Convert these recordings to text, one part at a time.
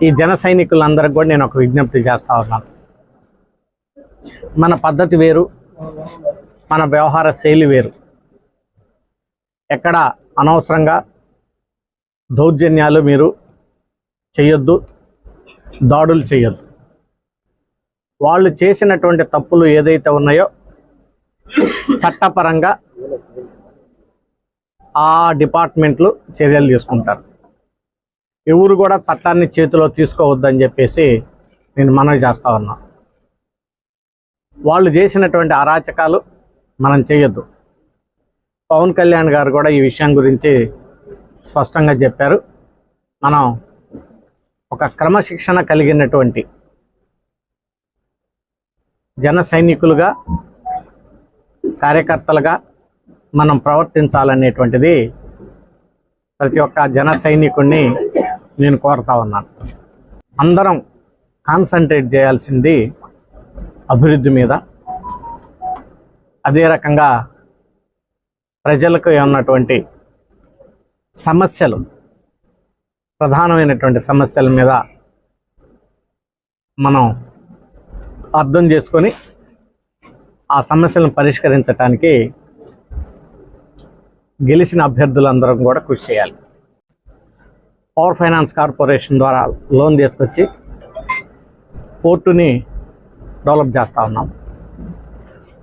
ఈ జన సైనికులందరికీ కూడా నేను ఒక విజ్ఞప్తి చేస్తా ఉన్నాను. మన పద్ధతి వేరు, మన వ్యవహార శైలి వేరు. ఎక్కడ అనవసరంగా దౌర్జన్యాలు మీరు చేయొద్దు, దాడులు చేయొద్దు. వాళ్ళు చేసినటువంటి తప్పులు ఏదైతే ఉన్నాయో చట్టపరంగా ఆ డిపార్ట్మెంట్లు చర్యలు తీసుకుంటారు. ఎవరు కూడా చట్టాన్ని చేతిలో తీసుకోవద్దని చెప్పేసి నేను మనవి చేస్తా ఉన్నా. వాళ్ళు చేసినటువంటి అరాచకాలు మనం చేయొద్దు. పవన్ కళ్యాణ్ గారు కూడా ఈ విషయం గురించి స్పష్టంగా చెప్పారు. మనం ఒక క్రమశిక్షణ కలిగినటువంటి జన సైనికులుగా, కార్యకర్తలుగా మనం ప్రవర్తించాలనేటువంటిది ప్రతి ఒక్క జన సైనికుడిని నేను కోరుతా ఉన్నాను. అందరం కాన్సన్ట్రేట్ చేయాల్సింది అభివృద్ధి మీద. అదే రకంగా ప్రజలకు ఉన్నటువంటి సమస్యలు, ప్రధానమైనటువంటి సమస్యల మీద మనం అర్థం చేసుకొని ఆ సమస్యలను పరిష్కరించడానికి గెలిచిన అభ్యర్థులందరం కూడా కృషి చేయాలి. పవర్ ఫైనాన్స్ కార్పొరేషన్ ద్వారా లోన్ తీసుకొచ్చి పోర్టుని డెవలప్ చేస్తూ ఉన్నాం.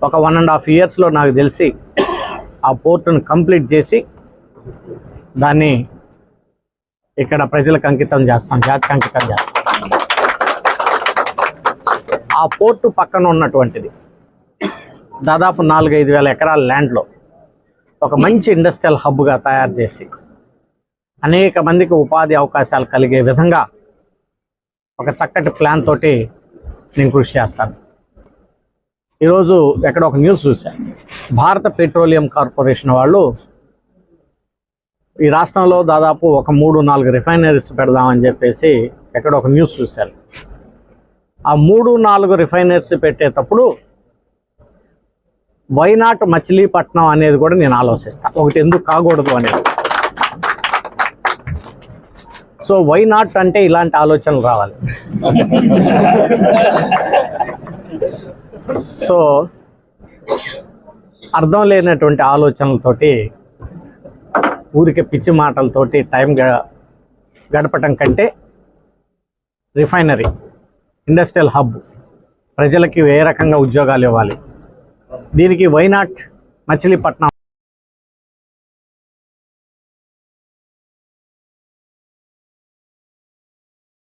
ఒక 1.5 yearsలో నాకు తెలిసి ఆ పోర్టును కంప్లీట్ చేసి దాన్ని ఇక్కడ ప్రజలకు అంకితం చేస్తాం, జాతికి అంకితం చేస్తాం. ఆ పోర్టు పక్కన ఉన్నటువంటిది దాదాపు 4-5 వేల ఎకరాల ల్యాండ్లో ఒక మంచి ఇండస్ట్రియల్ హబ్గా తయారు చేసి అనేక మందికి ఉపాధి అవకాశాలు కలిగే విధంగా ఒక చక్కటి ప్లాన్ తోటి నేను కృషి చేస్తాను. ఈరోజు ఎక్కడ ఒక న్యూస్ చూశాను. భారత పెట్రోలియం కార్పొరేషన్ వాళ్ళు ఈ రాష్ట్రంలో దాదాపు ఒక 3-4 రిఫైనరీస్ పెడదామని చెప్పేసి ఎక్కడ ఒక న్యూస్ చూశాను. ఆ 3-4 రిఫైనరీస్ పెట్టేటప్పుడు వైనాట్ మచిలీపట్నం అనేది కూడా నేను ఆలోచిస్తాను. ఒకటి ఎందుకు కాకూడదు అనేది. సో వైనాట్ అంటే ఇలాంటి ఆలోచనలు రావాలి. సో అర్థం లేనటువంటి ఆలోచనలతోటి, ఊరికే పిచ్చి మాటలతోటి టైం గడపటం కంటే రిఫైనరీ, ఇండస్ట్రియల్ హబ్, ప్రజలకి ఏ రకంగా ఉద్యోగాలు ఇవ్వాలి, దీనికి వైనాట్ మచిలీపట్నం